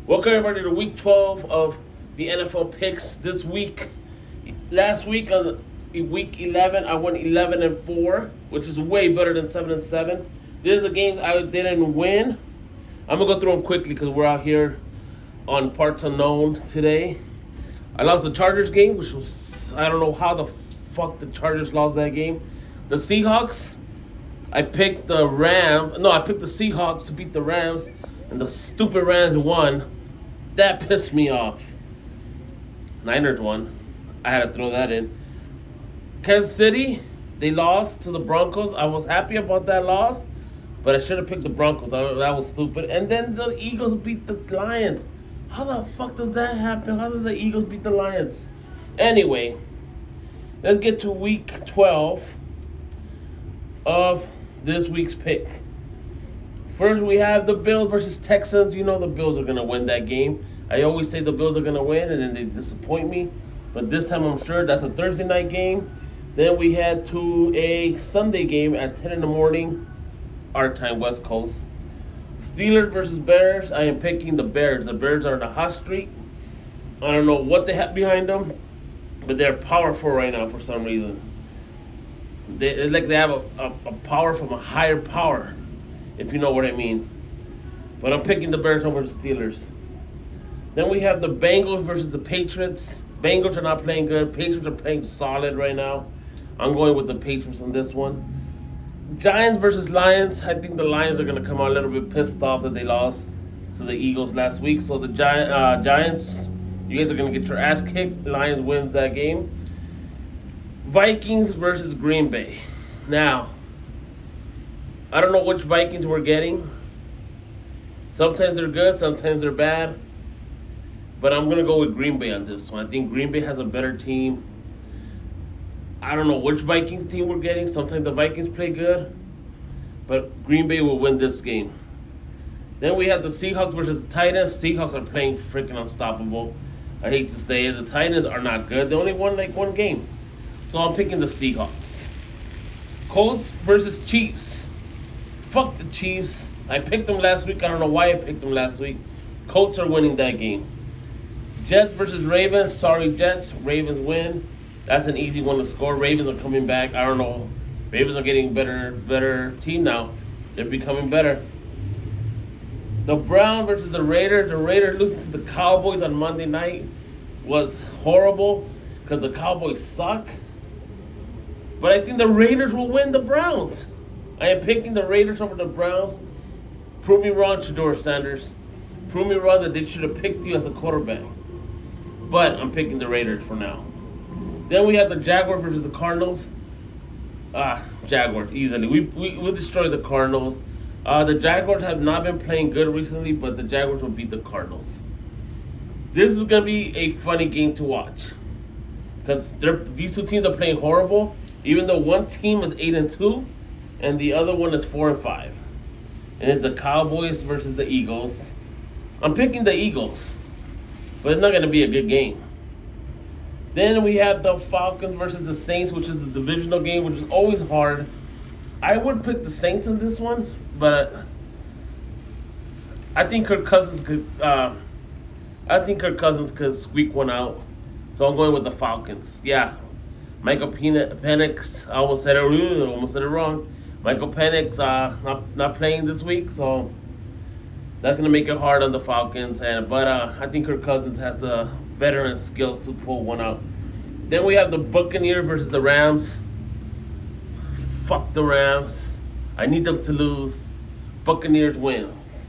Welcome everybody to week 12 of the NFL picks this week. Last week on week 11, I went 11-4, which is way better than 7-7. This is a game I didn't win. I'm gonna go through them quickly because we're out here on parts unknown today. I lost the Chargers game, which was, I don't know how the fuck the Chargers lost that game. The Seahawks, I picked the Seahawks to beat the Rams, and the stupid Rams won. That pissed me off. Niners won. I had to throw that in. Kansas City, they lost to the Broncos. I was happy about that loss, but I should have picked the Broncos. That was stupid. And then the Eagles beat the Lions. How the fuck does that happen? How did the Eagles beat the Lions? Anyway, let's get to week 12 of this week's pick. First, we have the Bills versus Texans. You know the Bills are going to win that game. I always say the Bills are going to win, and then they disappoint me. But this time, I'm sure that's a Thursday night game. Then we head to a Sunday game at 10 in the morning, our time, West Coast. Steelers versus Bears. I am picking the Bears. The Bears are on a hot streak. I don't know what they have behind them, but they're powerful right now for some reason. It's like they have a power from a higher power, if you know what I mean. But I'm picking the Bears over the Steelers. Then we have the Bengals versus the Patriots. Bengals are not playing good. Patriots are playing solid right now. I'm going with the Patriots on this one. Giants versus Lions. I think the Lions are going to come out a little bit pissed off that they lost to the Eagles last week. So the Giants, you guys are going to get your ass kicked. Lions wins that game. Vikings versus Green Bay. Now, I don't know which Vikings we're getting. Sometimes they're good, sometimes they're bad. But I'm going to go with Green Bay on this one. I think Green Bay has a better team. I don't know which Vikings team we're getting. Sometimes the Vikings play good. But Green Bay will win this game. Then we have the Seahawks versus the Titans. Seahawks are playing freaking unstoppable. I hate to say it. The Titans are not good. They only won like one game. So I'm picking the Seahawks. Colts versus Chiefs. Fuck the Chiefs. I picked them last week. I don't know why I picked them last week. Colts are winning that game. Jets versus Ravens. Sorry, Jets. Ravens win. That's an easy one to score. Ravens are coming back. I don't know. Ravens are getting better team now. They're becoming better. The Browns versus the Raiders. The Raiders losing to the Cowboys on Monday night was horrible because the Cowboys suck. But I think the Raiders will win the Browns. I am picking the Raiders over the Browns. Prove me wrong, Shador Sanders. Prove me wrong that they should have picked you as a quarterback. But I'm picking the Raiders for now. Then we have the Jaguars versus the Cardinals. Jaguars, easily. We destroyed the Cardinals. The Jaguars have not been playing good recently, but the Jaguars will beat the Cardinals. This is going to be a funny game to watch. Because these two teams are playing horrible. Even though one team is 8-2, and the other one is 4-5. And it's the Cowboys versus the Eagles. I'm picking the Eagles. But it's not going to be a good game. Then we have the Falcons versus the Saints, which is the divisional game, which is always hard. I would pick the Saints in this one, but I think Kirk Cousins could squeak one out. So I'm going with the Falcons. Yeah. Michael Penix, I almost said it wrong. Michael Penix not playing this week, so that's gonna make it hard on the Falcons. But I think Kirk Cousins has the veteran skills to pull one out. Then we have the Buccaneers versus the Rams. Fuck the Rams. I need them to lose. Buccaneers wins.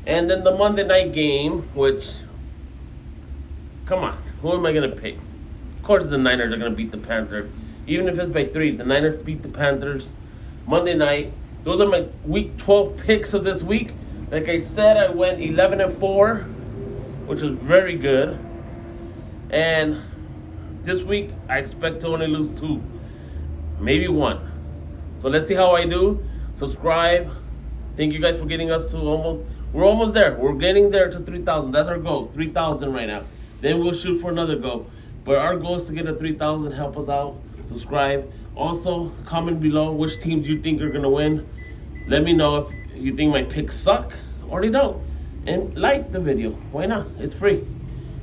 And then the Monday night game, which, come on, who am I gonna pick? Of course the Niners are going to beat the Panthers. Even if it's by 3, the Niners beat the Panthers Monday night. Those are my week 12 picks of this week. Like I said, I went 11-4, which is very good. And this week, I expect to only lose 2, maybe 1. So let's see how I do. Subscribe. Thank you guys for getting us to we're almost there. We're getting there to 3,000. That's our goal, 3,000 right now. Then we'll shoot for another goal. But our goal is to get to 3,000. Help us out. Subscribe. Also, comment below which teams you think are going to win. Let me know if you think my picks suck or they don't. and like the video. Why not? It's free.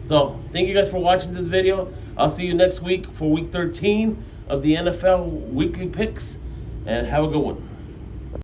So thank you guys for watching this video. I'll see you next week for week 13 of the NFL weekly picks, and have a good one.